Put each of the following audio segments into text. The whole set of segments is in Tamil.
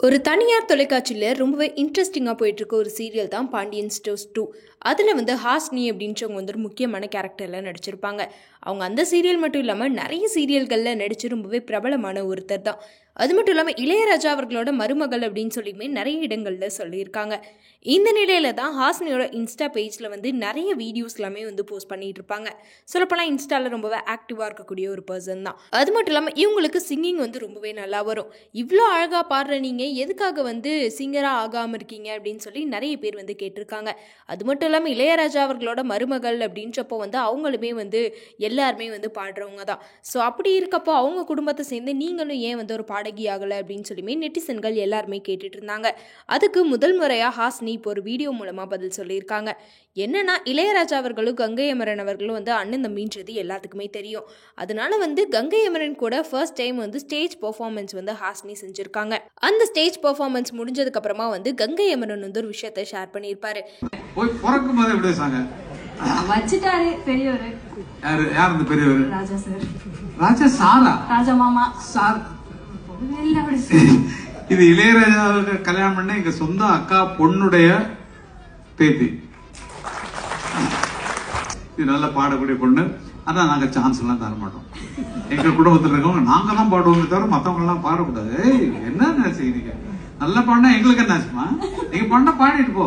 ஒரு தனியார் தொலைக்காட்சியில் ரொம்பவே இன்ட்ரெஸ்டிங்காக போயிட்டுருக்க ஒரு சீரியல் தான் பாண்டியன் ஸ்டோர்ஸ் 2. அதில் வந்து ஹாஸ்னி அப்படின்றவங்க வந்து ஒரு முக்கியமான கேரக்டரில் நடிச்சிருப்பாங்க. அவங்க அந்த சீரியல் மட்டும் இல்லாமல் நிறைய சீரியல்களில் நடித்து ரொம்பவே பிரபலமான ஒருத்தர் தான். அது மட்டும் இல்லாமல் இளையராஜா அவர்களோட மருமகள் அப்படின்னு சொல்லியுமே நிறைய இடங்களில் சொல்லியிருக்காங்க. இந்த நிலையில தான் ஹாஸ்னியோட இன்ஸ்டா பேஜில் வந்து நிறைய வீடியோஸ் எல்லாமே வந்து போஸ்ட் பண்ணிட்டு இருப்பாங்க. சொல்லப்போனால் இன்ஸ்டாவில் ரொம்பவே ஆக்டிவாக இருக்கக்கூடிய ஒரு பர்சன் தான். அது மட்டும் இல்லாமல் இவங்களுக்கு சிங்கிங் வந்து ரொம்பவே நல்லா வரும். இவ்வளோ அழகாக பாடுற நீங்கள் எதுக்காக வந்து சிங்கராக ஆகாமல் இருக்கீங்க அப்படின்னு சொல்லி நிறைய பேர் வந்து கேட்டிருக்காங்க. அது மட்டும் இல்லாமல் இளையராஜா அவர்களோட மருமகள் அப்படின்றப்போ வந்து அவங்களுமே வந்து எல்லாருமே வந்து பாடுறவங்க தான். ஸோ அப்படி இருக்கப்போ அவங்க குடும்பத்தை சேர்ந்து நீங்களும் ஏன் வந்து ஒரு பாடகி ஆகலை அப்படின்னு சொல்லியுமே நெட்டிசன்கள் எல்லாருமே கேட்டுட்டு இருந்தாங்க. அதுக்கு முதல் முறையாக ஹாஸ்னி இப்போ ஒரு வீடியோ மூலமாக பதில் சொல்லியிருக்காங்க. என்னன்னா, இளையராஜா அவர்களும் கங்கை அமரன் அவர்களும் வந்து அண்ணன் தம்பின்றது எல்லாத்துக்குமே தெரியும். அதனால வந்து கங்கை அமரன் கூட ஃபர்ஸ்ட் டைம் வந்து ஸ்டேஜ் பெர்ஃபார்மன்ஸ் வந்து ஹாஸ்னி செஞ்சிருக்காங்க. அந்த ஸ்டேஜ் பெர்ஃபார்மன்ஸ் முடிஞ்சதுக்கு அப்புறமா வந்து கங்கை அமரன் வந்து ஒரு விஷயத்தை ஷேர் பண்ணியிருப்பாரு. போய் பிறக்கும் போது எப்படி சாங்க வச்சிட்டாரு பெரியவர். யார் அந்த பெரியவர்? ராஜா சார். ராஜா சாரா? ராஜா மாமா சார். இது இளையராஜாவுக்கு கல்யாணம் பண்ண எங்க சொந்த அக்கா பொண்ணுடைய பேத்தி. இது நல்லா பாடக்கூடிய பொண்ணு. அதான் நாங்க சான்ஸ் எல்லாம் தர மாட்டோம். எங்க குடும்பத்தில் இருக்கவங்க நாங்க தான் பாடுவோமே தவிர மத்தவங்க எல்லாம் பாடக்கூடாது. என்ன செய்றீங்க? நல்லா பாடினா எங்களுக்கு என்னாச்சுமா? நீங்க பாடினா பாடிட்டு போ,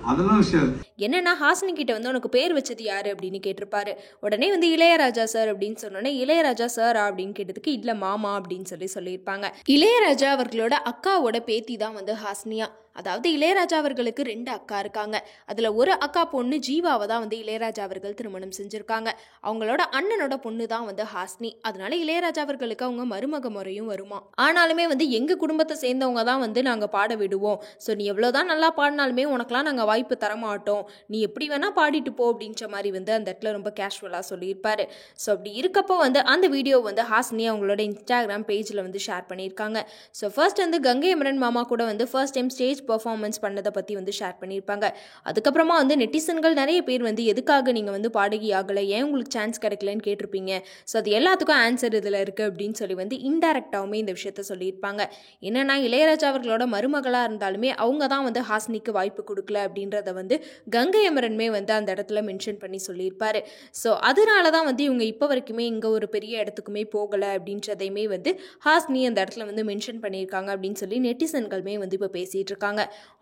அதெல்லாம் விஷயம். என்னன்னா, ஹாஸ்னி கிட்ட வந்து உனக்கு பேர் வச்சது யாரு அப்படின்னு கேட்டிருப்பாரு. உடனே வந்து இளையராஜா சார் அப்படின்னு சொன்னோன்னே இளையராஜா சாரா அப்படின்னு கேட்டதுக்கு இல்ல மாமா அப்படின்னு சொல்லியிருப்பாங்க. இளையராஜா அவர்களோட அக்காவோட பேத்தி தான் வந்து ஹாஸ்னியா. அதாவது இளையராஜா அவர்களுக்கு 2 அக்கா இருக்காங்க. அதில் ஒரு அக்கா பொண்ணு ஜீவாவை தான் வந்து இளையராஜா அவர்கள் திருமணம் செஞ்சுருக்காங்க. அவங்களோட அண்ணனோட பொண்ணு தான் வந்து ஹாஸ்னி. அதனால இளையராஜா அவர்களுக்கு அவங்க மருமக முறையும் வருமா. ஆனாலுமே வந்து எங்கள் குடும்பத்தை சேர்ந்தவங்க தான் வந்து நாங்கள் பாட விடுவோம். ஸோ நீ எவ்வளோதான் நல்லா பாடினாலுமே உனக்கெலாம் நாங்கள் வாய்ப்பு தரமாட்டோம். நீ எப்படி வேணால் பாடிட்டு போ அப்படின்ற மாதிரி வந்து அந்த இடத்துல ரொம்ப கேஷுவலாக சொல்லியிருப்பாரு. ஸோ அப்படி இருக்கப்போ வந்து அந்த வீடியோ வந்து ஹாஸ்னி அவங்களோட இன்ஸ்டாகிராம் பேஜில் வந்து ஷேர் பண்ணியிருக்காங்க. ஸோ ஃபர்ஸ்ட் வந்து கங்கை அமரன் மாமா கூட வந்து ஃபர்ஸ்ட் டைம் ஸ்டேஜ் பெர்ஃபார்மன்ஸ் பண்ணதை பற்றி வந்து ஷேர் பண்ணியிருப்பாங்க. அதுக்கப்புறமா வந்து நெட்டிசன்கள் நிறைய பேர் வந்து எதுக்காக நீங்கள் வந்து பாடகி ஆகலை, ஏன் உங்களுக்கு சான்ஸ் கிடைக்கலன்னு கேட்டிருப்பீங்க. ஸோ அது எல்லாத்துக்கும் ஆன்சர் இதில் இருக்குது அப்படின்னு சொல்லி வந்து இன்டைரக்டாகவுமே இந்த விஷயத்த சொல்லியிருப்பாங்க. என்னென்னா, இளையராஜா அவர்களோட மருமகளாக இருந்தாலுமே அவங்க தான் வந்து ஹாஸ்னிக்கு வாய்ப்பு கொடுக்கல அப்படின்றத வந்து கங்கை அமரன்மே வந்து அந்த இடத்துல மென்ஷன் பண்ணி சொல்லியிருப்பாரு. ஸோ அதனால தான் வந்து இவங்க இப்போ வரைக்குமே இங்கே ஒரு பெரிய இடத்துக்குமே போகலை அப்படின்றதையுமே வந்து ஹாஸ்னி அந்த இடத்துல வந்து மென்ஷன் பண்ணியிருக்காங்க அப்படின்னு சொல்லி நெட்டிசன்களுமே வந்து இப்போ பேசிகிட்டு இருக்காங்க.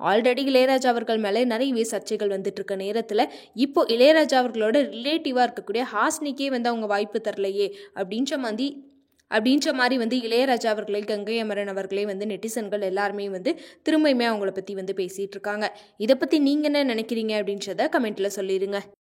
ஆல்ரெடி இளையராஜா அவர்கள் மேலே நிறையவே சர்ச்சைகள் வந்துட்டு இருக்க நேரத்தில் இப்போ இளையராஜா அவர்களோட ரிலேட்டிவாக இருக்கக்கூடிய ஹாஸ்னிக்கே வந்து அவங்க வாய்ப்பு தரலையே அப்படின்ற மாதிரி வந்து இளையராஜா அவர்களே கங்கை அமரன் அவர்களே வந்து நெட்டிசன்கள் எல்லாருமே வந்து திரும்பியுமே அவங்கள பற்றி வந்து பேசிகிட்டு இருக்காங்க. இதை பற்றி நீங்கள் என்ன நினைக்கிறீங்க அப்படின்றத கமெண்ட்டில் சொல்லிடுங்க.